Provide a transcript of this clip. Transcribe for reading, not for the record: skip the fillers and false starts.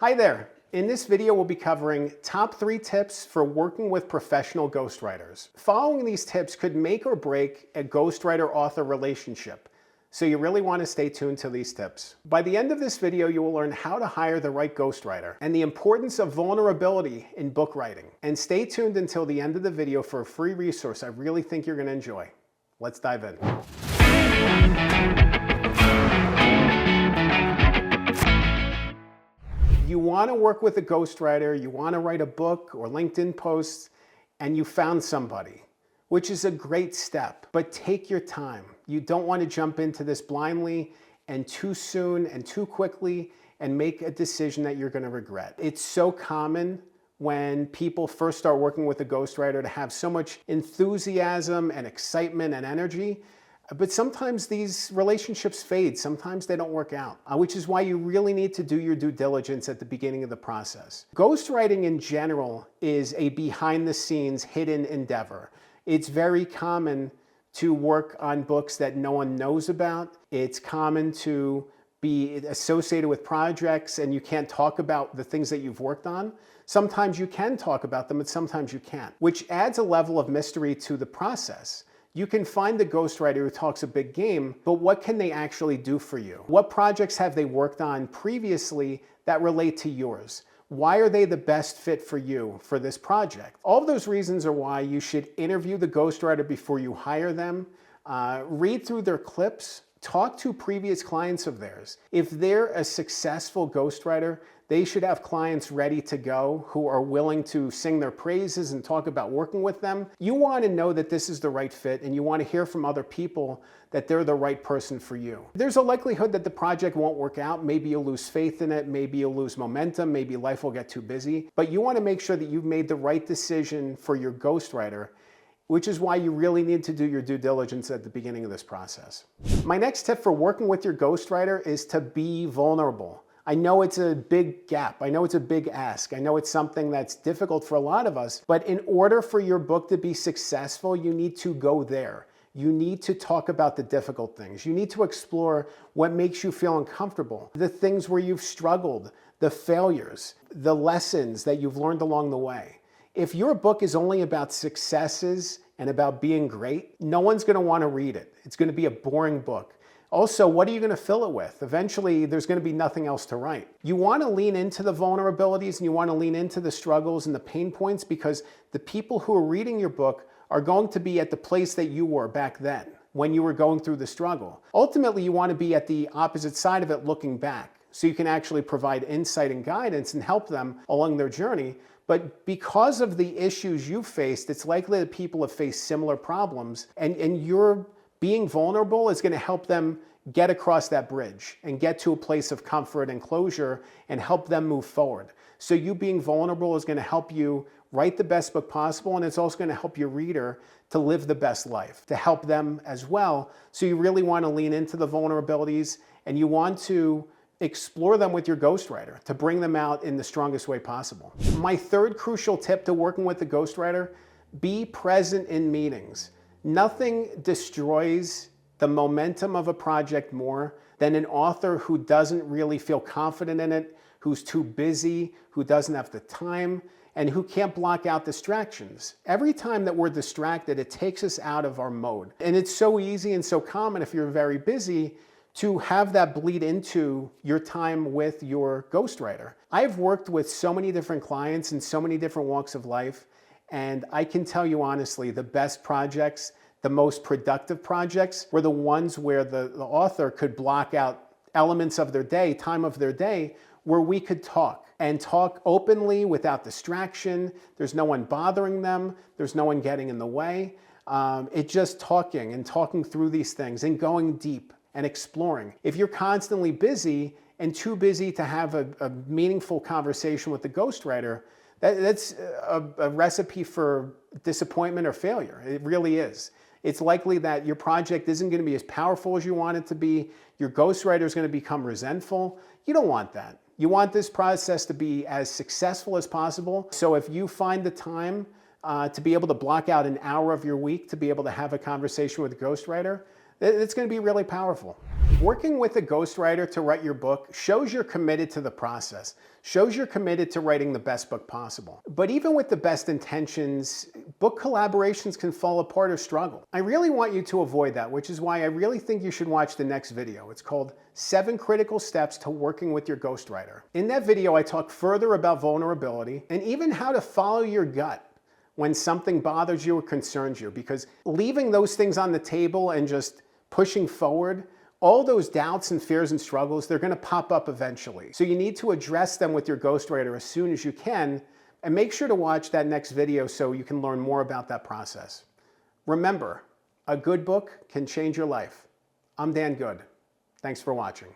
Hi there. In this video, we'll be covering top 3 tips for working with professional ghostwriters. Following these tips could make or break a ghostwriter-author relationship, so you really want to stay tuned to these tips. By the end of this video, you will learn how to hire the right ghostwriter and the importance of vulnerability in book writing. And stay tuned until the end of the video for a free resource I really think you're going to enjoy. Let's dive in. You want to work with a ghostwriter, you want to write a book or LinkedIn posts, and you found somebody, which is a great step, but take your time. You don't want to jump into this blindly and too soon and too quickly and make a decision that you're going to regret. It's so common when people first start working with a ghostwriter to have so much enthusiasm and excitement and energy. But sometimes these relationships fade. Sometimes they don't work out, which is why you really need to do your due diligence at the beginning of the process. Ghostwriting in general is a behind-the-scenes hidden endeavor. It's very common to work on books that no one knows about. It's common to be associated with projects and you can't talk about the things that you've worked on. Sometimes you can talk about them, but sometimes you can't, which adds a level of mystery to the process. You can find the ghostwriter who talks a big game, but what can they actually do for you? What projects have they worked on previously that relate to yours? Why are they the best fit for you for this project? All of those reasons are why you should interview the ghostwriter before you hire them, read through their clips, talk to previous clients of theirs. If they're a successful ghostwriter, they should have clients ready to go who are willing to sing their praises and talk about working with them. You want to know that this is the right fit and you want to hear from other people that they're the right person for you. There's a likelihood that the project won't work out. Maybe you'll lose faith in it. Maybe you'll lose momentum. Maybe life will get too busy. But you want to make sure that you've made the right decision for your ghostwriter, which is why you really need to do your due diligence at the beginning of this process. My next tip for working with your ghostwriter is to be vulnerable. I know it's a big gap. I know it's a big ask. I know it's something that's difficult for a lot of us, but in order for your book to be successful, you need to go there. You need to talk about the difficult things. You need to explore what makes you feel uncomfortable, the things where you've struggled, the failures, the lessons that you've learned along the way. If your book is only about successes and about being great, no one's going to want to read it. It's going to be a boring book. Also, what are you going to fill it with? Eventually, there's going to be nothing else to write. You want to lean into the vulnerabilities and you want to lean into the struggles and the pain points because the people who are reading your book are going to be at the place that you were back then when you were going through the struggle. Ultimately, you want to be at the opposite side of it looking back so you can actually provide insight and guidance and help them along their journey. But because of the issues you've faced, it's likely that people have faced similar problems and you're being vulnerable is going to help them get across that bridge and get to a place of comfort and closure and help them move forward. So you being vulnerable is going to help you write the best book possible, and it's also going to help your reader to live the best life, to help them as well. So you really want to lean into the vulnerabilities and you want to explore them with your ghostwriter to bring them out in the strongest way possible. My third crucial tip to working with the ghostwriter, be present in meetings. Nothing destroys the momentum of a project more than an author who doesn't really feel confident in it, who's too busy, who doesn't have the time, and who can't block out distractions. Every time that we're distracted, it takes us out of our mode. And it's so easy and so common if you're very busy to have that bleed into your time with your ghostwriter. I've worked with so many different clients in so many different walks of life, and I can tell you honestly, the best projects, the most productive projects were the ones where the author could block out elements of their day, time of their day, where we could talk and talk openly without distraction. There's no one bothering them. There's no one getting in the way. It's just talking and talking through these things and going deep and exploring. If you're constantly busy and too busy to have a meaningful conversation with the ghostwriter, that's a recipe for disappointment or failure. It really is. It's likely that your project isn't going to be as powerful as you want it to be. Your ghostwriter is going to become resentful. You don't want that. You want this process to be as successful as possible. So if you find the time to be able to block out an hour of your week to be able to have a conversation with a ghostwriter, It's going to be really powerful. Working with a ghostwriter to write your book shows you're committed to the process, shows you're committed to writing the best book possible. But even with the best intentions, book collaborations can fall apart or struggle. I really want you to avoid that, which is why I really think you should watch the next video. It's called 7 Critical Steps to Working with Your Ghostwriter. In that video, I talk further about vulnerability and even how to follow your gut when something bothers you or concerns you, because leaving those things on the table and just pushing forward, all those doubts and fears and struggles, they're going to pop up eventually. So you need to address them with your ghostwriter as soon as you can, and make sure to watch that next video so you can learn more about that process. Remember, a good book can change your life. I'm Dan Good. Thanks for watching.